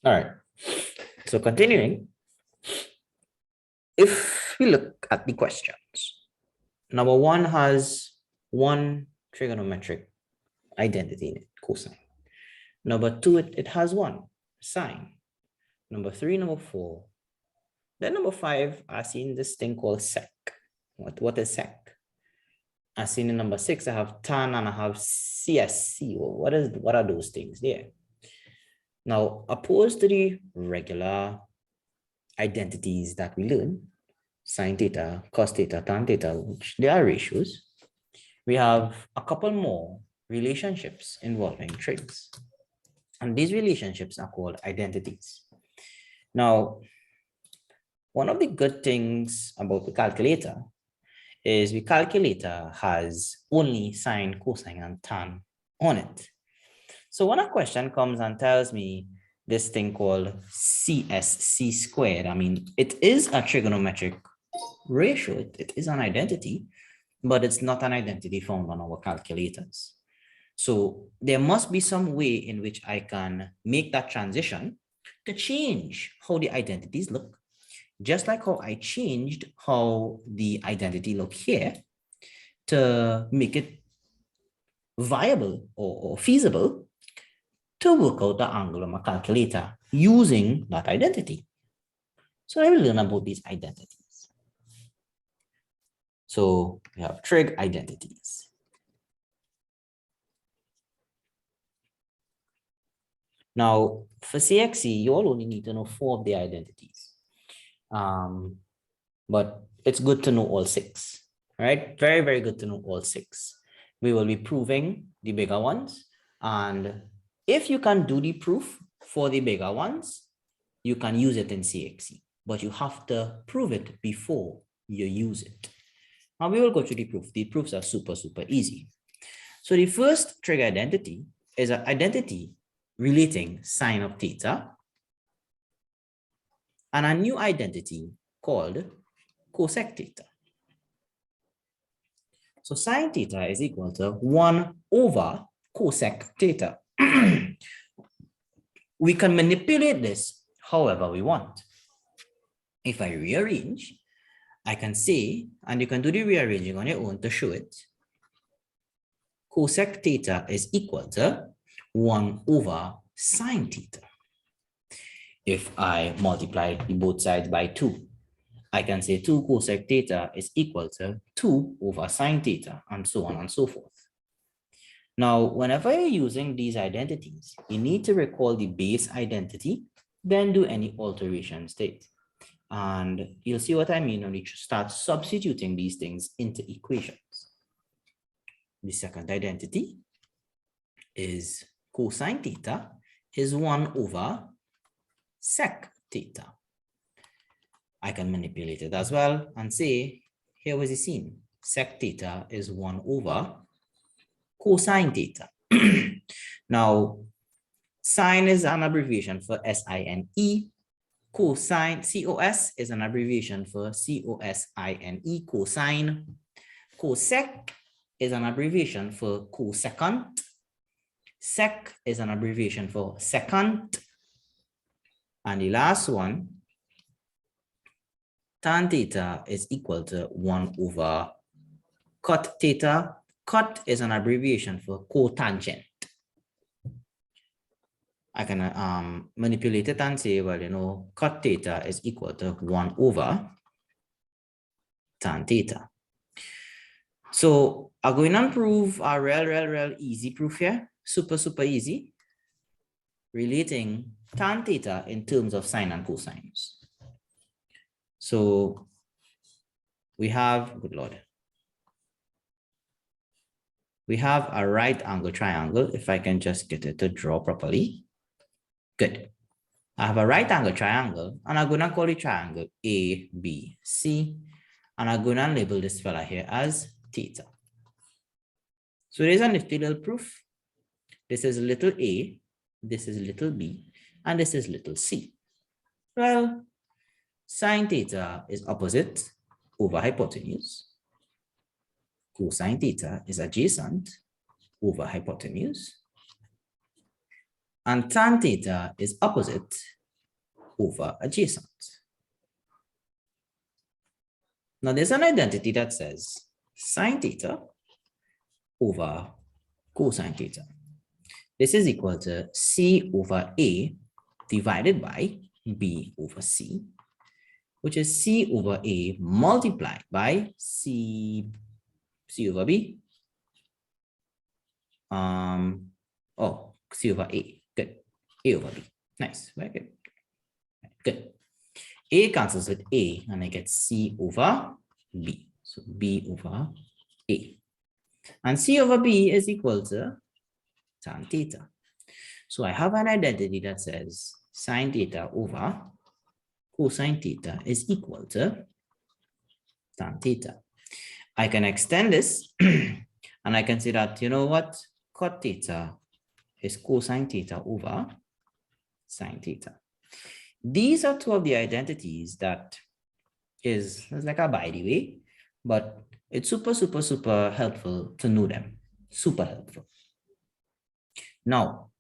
All right. So continuing, if we look at the questions, number one has one trigonometric identity in it, cosine. Number two, it has one, sine. Number three, number four. Then number five, I seen this thing called sec. What is sec? I seen in number six, I have tan and I have CSC. What are those things there? Now, opposed to the regular identities that we learn, sine theta, cos theta, tan theta, which they are ratios, we have a couple more relationships involving trigs. And these relationships are called identities. Now, one of the good things about the calculator is the calculator has only sine, cosine, and tan on it. So when a question comes and tells me this thing called CSC squared, I mean, it is a trigonometric ratio, it is an identity, but it's not an identity found on our calculators. So there must be some way in which I can make that transition to change how the identities look, just like how I changed how the identity look here to make it viable or feasible to work out the angle on my calculator using that identity. So I will learn about these identities. So we have trig identities. Now, for CXC, you all only need to know 4 of the identities. But it's good to know all 6, right? Very, very good to know all 6. We will be proving the bigger ones. And if you can do the proof for the bigger ones, you can use it in CXC, but you have to prove it before you use it. Now we will go through the proof. The proofs are super, super easy. So the first trig identity is an identity relating sine of theta and a new identity called cosec theta. So sine theta is equal to 1 over cosec theta. We can manipulate this however we want. If I rearrange, I can say, and you can do the rearranging on your own to show it, cosec theta is equal to 1 over sine theta. If I multiply both sides by 2, I can say 2 cosec theta is equal to 2 over sine theta, and so on and so forth. Now, whenever you're using these identities, you need to recall the base identity, then do any alterations to it. And you'll see what I mean when you start substituting these things into equations. The second identity is cosine theta is 1 over sec theta. I can manipulate it as well and say, here was the scene. Sec theta is 1 over cosine theta. Now, sine is an abbreviation for S-I-N-E. Cosine, C-O-S is an abbreviation for C-O-S-I-N-E, cosine. Cosec is an abbreviation for cosecant. Sec is an abbreviation for secant. And the last one, tan theta is equal to 1 over cot theta. Cot is an abbreviation for cotangent. I can manipulate it and say, well, you know, cot theta is equal to 1 over tan theta. So I'm going to prove a real easy proof here. Super, super easy. Relating tan theta in terms of sine and cosines. So we have, good Lord. We have a right angle triangle. If I can just get it to draw properly. Good. I have a right angle triangle and I'm going to call the triangle A, B, C. And I'm going to label this fella here as theta. So there's a nifty little proof. This is little a, this is little b, and this is little c. Well, sine theta is opposite over hypotenuse. Cosine theta is adjacent over hypotenuse. And tan theta is opposite over adjacent. Now there's an identity that says sine theta over cosine theta. This is equal to C over A divided by B over C, which is C over A multiplied by C over B. C over A. Good. A over B. Nice. Very good. Good. A cancels with A and I get C over B. So B over A. And C over B is equal to tan theta. So I have an identity that says sine theta over cosine theta is equal to tan theta. I can extend this and I can say that, you know what, cot theta is cosine theta over sine theta. These are two of the identities that is like a by the way, but it's super helpful to know them. Super helpful. Now,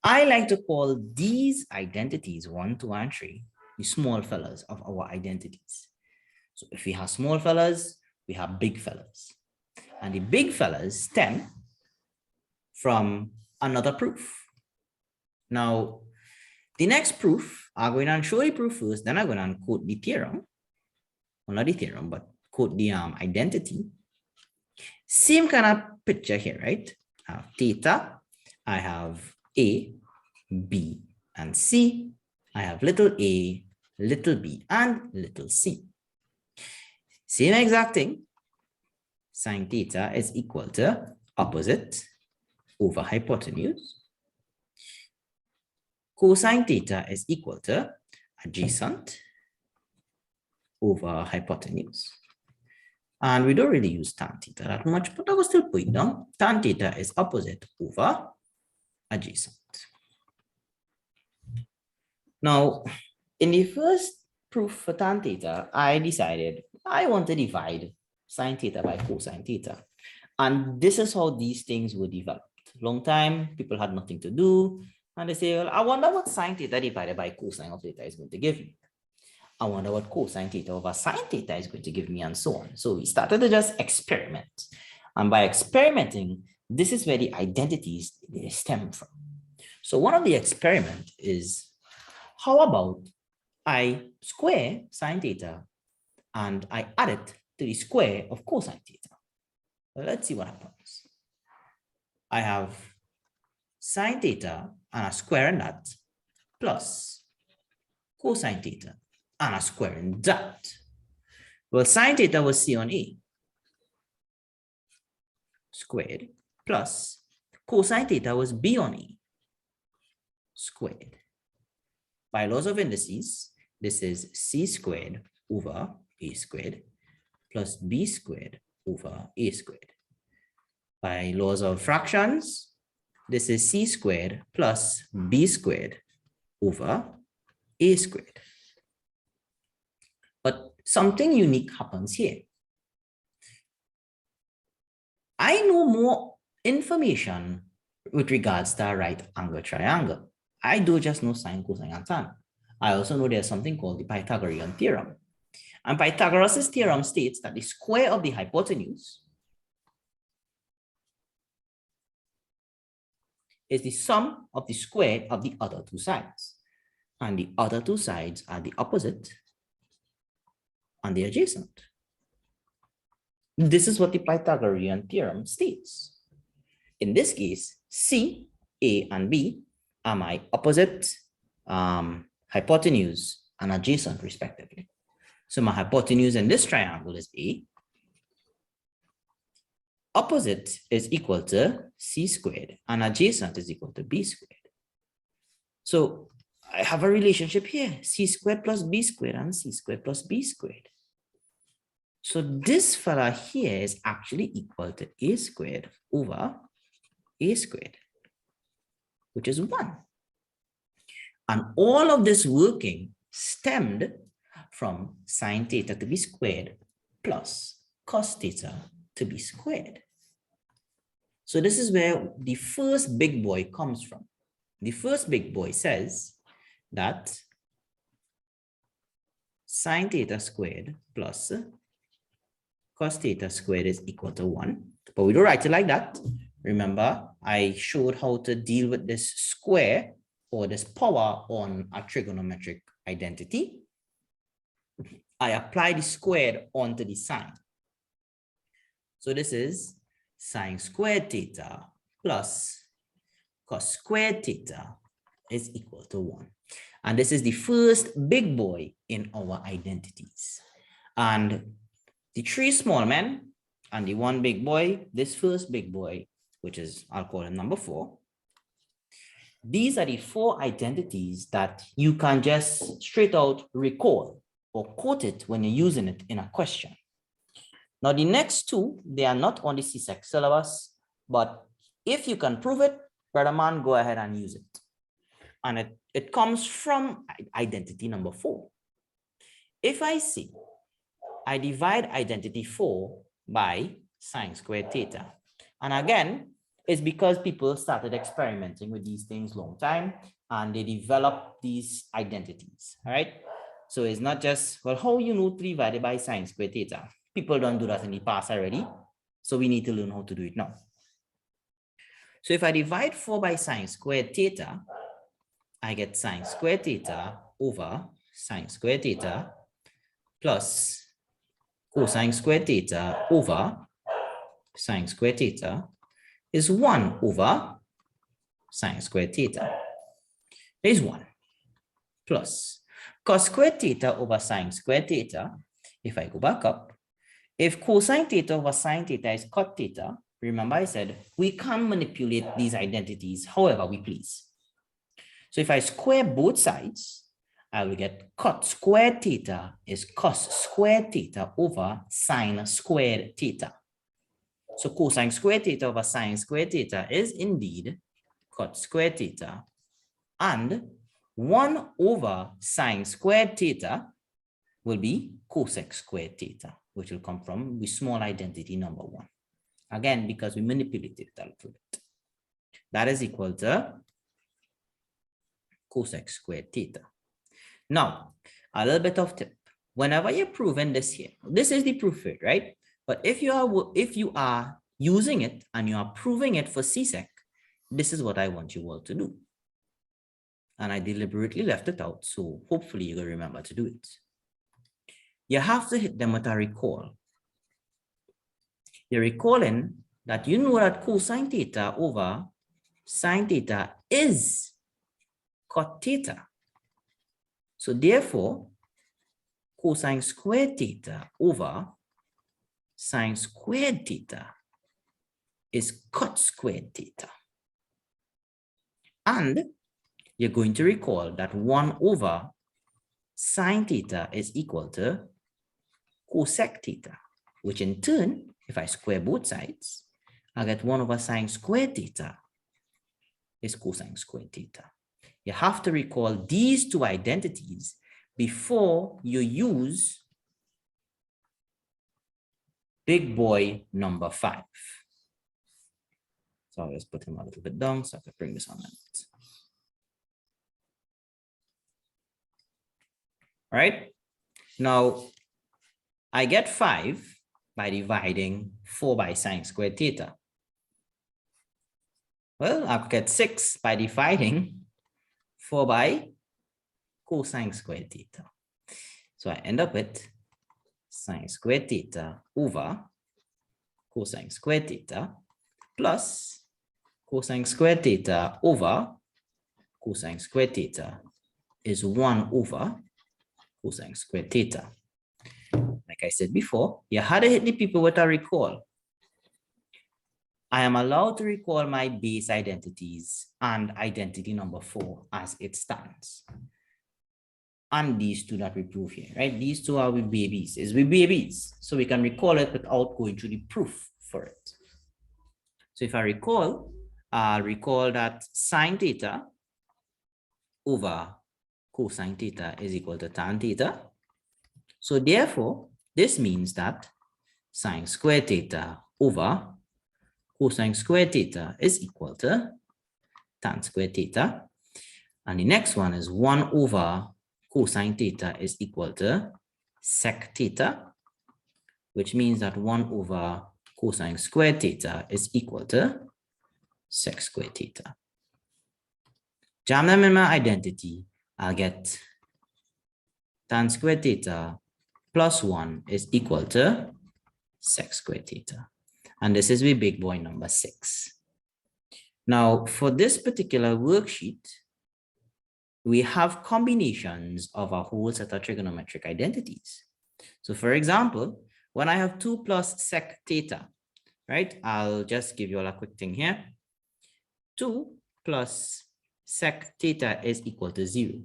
I like to call these identities 1, 2, and 3 the small fellas of our identities. So if we have small fellas, we have big fellas. And the big fellas stem from another proof. Now, the next proof, I'm going to show the proof first, then I'm going to quote the theorem. Well, not the theorem, but quote the identity. Same kind of picture here, right? I have theta, I have A, B, and C. I have little a, little b, and little c. Same exact thing. Sine theta is equal to opposite over hypotenuse. Cosine theta is equal to adjacent over hypotenuse. And we don't really use tan theta that much, but I will still put it down. Tan theta is opposite over adjacent. Now, in the first proof for tan theta, I decided I want to divide sine theta by cosine theta. And this is how these things were developed. Long time, people had nothing to do. And they say, well, I wonder what sine theta divided by cosine of theta is going to give me. I wonder what cosine theta over sine theta is going to give me, and so on. So we started to just experiment. And by experimenting, this is where the identities stem from. So one of the experiments is, how about I square sine theta and I add it to the square of cosine theta? Well, let's see what happens. I have sine theta and a square in that plus cosine theta and a square in that. Well, sine theta was C on A squared plus cosine theta was B on A squared. By laws of indices, this is C squared over A squared plus B squared over A squared. By laws of fractions, this is C squared plus B squared over A squared. But something unique happens here. I know more information with regards to a right angle triangle. I do just know sine, cosine, and tan. I also know there's something called the Pythagorean theorem. And Pythagoras' theorem states that the square of the hypotenuse is the sum of the square of the other two sides. And the other two sides are the opposite and the adjacent. This is what the Pythagorean theorem states. In this case, C, A, and B are my opposite hypotenuse and adjacent respectively. So my hypotenuse in this triangle is A. Opposite is equal to C squared and adjacent is equal to B squared. So I have a relationship here, C squared plus B squared and C squared plus B squared. So this fella here is actually equal to A squared over A squared, which is 1. And all of this working stemmed from sine theta to be squared plus cos theta to be squared. So this is where the first big boy comes from. The first big boy says that sine theta squared plus cos theta squared is equal to 1. But we don't write it like that. Remember, I showed how to deal with this square or this power on a trigonometric identity. I apply the squared onto the sine. So this is sine squared theta plus cos squared theta is equal to 1. And this is the first big boy in our identities. And the 3 small men and the 1 big boy, this first big boy, which is, I'll call him number 4. These are the 4 identities that you can just straight out recall or quote it when you're using it in a question. Now, the next 2, they are not on the CSEC syllabus, but if you can prove it, brother man, go ahead and use it. And it comes from identity number 4. If I say I divide identity 4 by sine squared theta, and again, it's because people started experimenting with these things long time and they developed these identities, all right? So it's not just, well, how you know 3 divided by sine squared theta? People don't do that in the past already, so we need to learn how to do it now. So if I divide 4 by sine squared theta, I get sine squared theta over sine squared theta plus cosine squared theta over sine squared theta is 1 over sine squared theta. There is 1 plus cos squared theta over sine squared theta. If I go back up, if cosine theta over sine theta is cot theta, remember I said we can manipulate these identities however we please. So if I square both sides, I will get cot squared theta is cos squared theta over sine squared theta. So cosine squared theta over sine squared theta is indeed cot squared theta, and 1 over sine squared theta will be cosec squared theta, which will come from the small identity number 1. Again, because we manipulated it a little bit. That is equal to cosec squared theta. Now, a little bit of tip. Whenever you're proving this here, this is the proof here, right? But if you are using it and you are proving it for CSEC, this is what I want you all to do. And I deliberately left it out, so hopefully you're going to remember to do it. You have to hit them with a recall. You're recalling that you know that cosine theta over sine theta is cot theta. So therefore, cosine squared theta over sine squared theta is cot squared theta. And you're going to recall that 1 over sine theta is equal to cosec theta, which in turn, if I square both sides, I get 1 over sine squared theta is cosine squared theta. You have to recall these 2 identities before you use big boy number 5. So I'll just put him a little bit down so I can bring this on. All right. Now, I get 5 by dividing 4 by sine squared theta. Well, I'll get 6 by dividing 4 by cosine squared theta. So I end up with sine squared theta over cosine squared theta plus cosine squared theta over cosine squared theta is 1 over cosine squared theta. Like I said before, you had to hit the people with a recall. I am allowed to recall my base identities and identity number 4 as it stands. And these 2 that we prove here, right? These 2 are with babies. It's with babies. So we can recall it without going through the proof for it. So if I recall, I'll recall that sine theta over cosine theta is equal to tan theta. So therefore, this means that sine squared theta over cosine squared theta is equal to tan squared theta. And the next one is 1 over cosine theta is equal to sec theta, which means that 1 over cosine squared theta is equal to sec squared theta. Jam them in my identity, I'll get tan squared theta plus 1 is equal to sec squared theta. And this is the big boy number 6. Now, for this particular worksheet, we have combinations of a whole set of trigonometric identities. So for example, when I have 2 plus sec theta, right? I'll just give you all a quick thing here. 2 plus sec theta is equal to 0.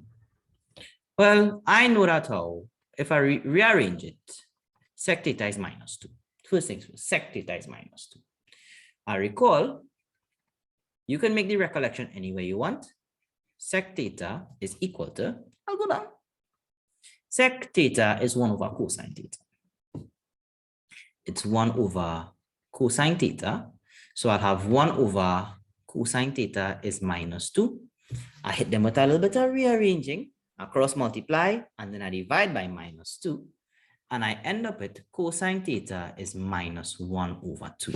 Well, I know that how, if I rearrange it, sec theta is minus 2. First things first, sec theta is minus 2. I recall, you can make the recollection any way you want. Sec theta is equal to, I'll go down. Sec theta is 1 over cosine theta. It's 1 over cosine theta. So I'll have 1 over cosine theta is minus 2. I hit them with a little bit of rearranging. I cross multiply and then I divide by minus 2. And I end up with cosine theta is minus 1 over 2.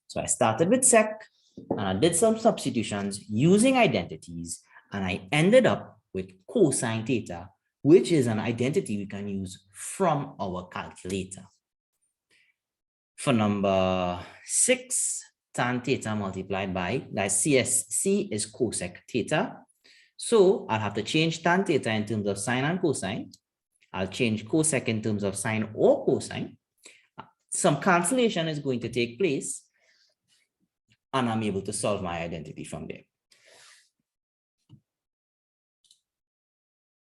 So I started with sec and I did some substitutions using identities and I ended up with cosine theta, which is an identity we can use from our calculator. For number 6, tan theta multiplied by, that CSC is cosec theta. So I'll have to change tan theta in terms of sine and cosine. I'll change cosec in terms of sine or cosine. Some cancellation is going to take place and I'm able to solve my identity from there.